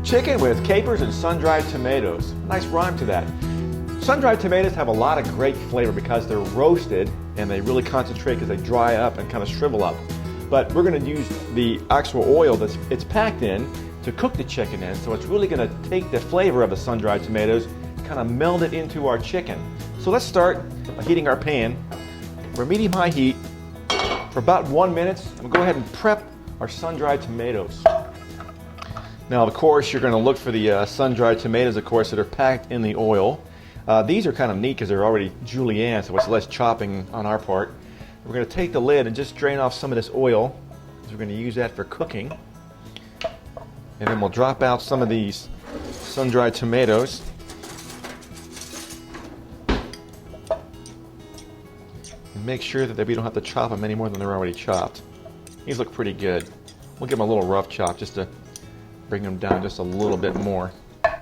Chicken with capers and sun-dried tomatoes. Nice rhyme to that. Sun-dried tomatoes have a lot of great flavor because they're roasted and they really concentrate because they dry up and kind of shrivel up. But we're going to use the actual oil that it's packed in to cook the chicken in, so it's really going to take the flavor of the sun-dried tomatoes and kind of meld it into our chicken. So let's start by heating our pan. We're medium-high heat for about 1 minute, and we'll go ahead and prep our sun-dried tomatoes. Now, of course, you're going to look for the sun-dried tomatoes, of course, that are packed in the oil. These are kind of neat because they're already julienne, so it's less chopping on our part. We're going to take the lid and just drain off some of this oil, because we're going to use that for cooking. And then we'll drop out some of these sun-dried tomatoes. And make sure that we don't have to chop them any more than they're already chopped. These look pretty good. We'll give them a little rough chop just to bring them down just a little bit more. And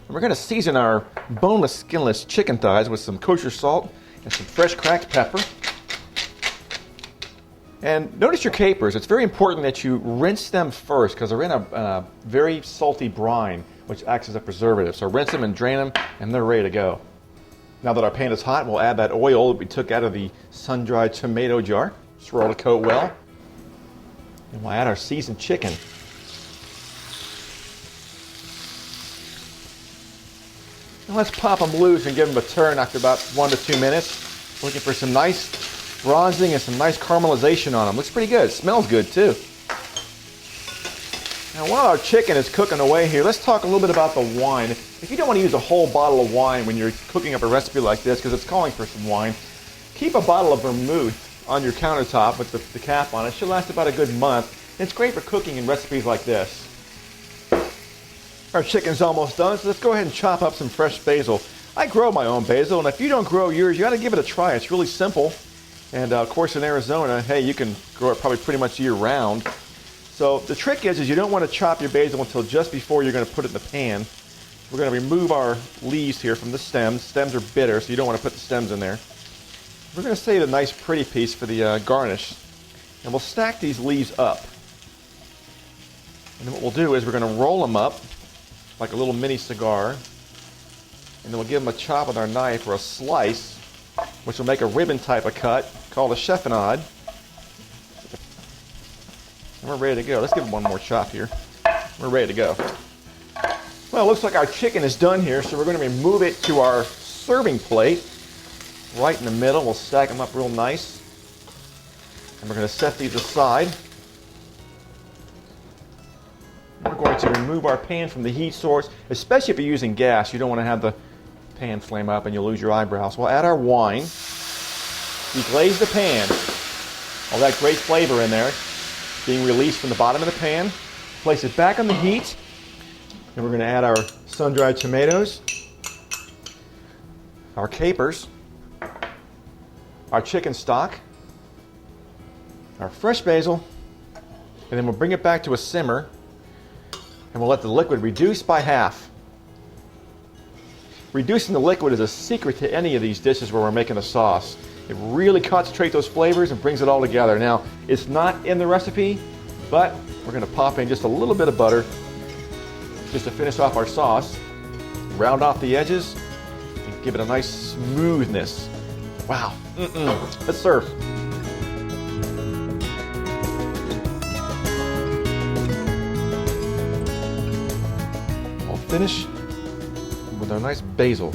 we're going to season our boneless, skinless chicken thighs with some kosher salt and some fresh cracked pepper. And notice your capers. It's very important that you rinse them first because they're in a very salty brine, which acts as a preservative. So rinse them and drain them, and they're ready to go. Now that our pan is hot, we'll add that oil that we took out of the sun-dried tomato jar. Swirl the coat well. And we'll add our seasoned chicken. And let's pop them loose and give them a turn after about 1 to 2 minutes. Looking for some nice bronzing and some nice caramelization on them. Looks pretty good. It smells good too. Now while our chicken is cooking away here, let's talk a little bit about the wine. If you don't want to use a whole bottle of wine when you're cooking up a recipe like this, because it's calling for some wine, keep a bottle of vermouth on your countertop with the cap on it. It should last about a good month. And it's great for cooking in recipes like this. Our chicken's almost done, so let's go ahead and chop up some fresh basil. I grow my own basil, and if you don't grow yours, you got to give it a try. It's really simple. And of course in Arizona, hey, you can grow it probably pretty much year round. So the trick is you don't want to chop your basil until just before you're going to put it in the pan. We're going to remove our leaves here from the stems. Stems are bitter, so you don't want to put the stems in there. We're going to save a nice pretty piece for the garnish. And we'll stack these leaves up. And then what we'll do is we're going to roll them up like a little mini cigar. And then we'll give them a chop with our knife or a slice, which will make a ribbon type of cut called a chiffonade. And we're ready to go. Let's give them one more chop here. We're ready to go. Well, it looks like our chicken is done here, so we're going to remove it to our serving plate. Right in the middle. We'll stack them up real nice. And we're going to set these aside. We're going to remove our pan from the heat source, especially if you're using gas. You don't want to have the pan flame up and you'll lose your eyebrows. We'll add our wine. Deglaze the pan. All that great flavor in there being released from the bottom of the pan. Place it back on the heat. And we're going to add our sun-dried tomatoes, our capers, our chicken stock, our fresh basil, and then we'll bring it back to a simmer. And we'll let the liquid reduce by half. Reducing the liquid is a secret to any of these dishes where we're making a sauce. It really concentrates those flavors and brings it all together. Now, it's not in the recipe, but we're going to pop in just a little bit of butter just to finish off our sauce. Round off the edges and give it a nice smoothness. Wow. Let's serve. Finish with our nice basil.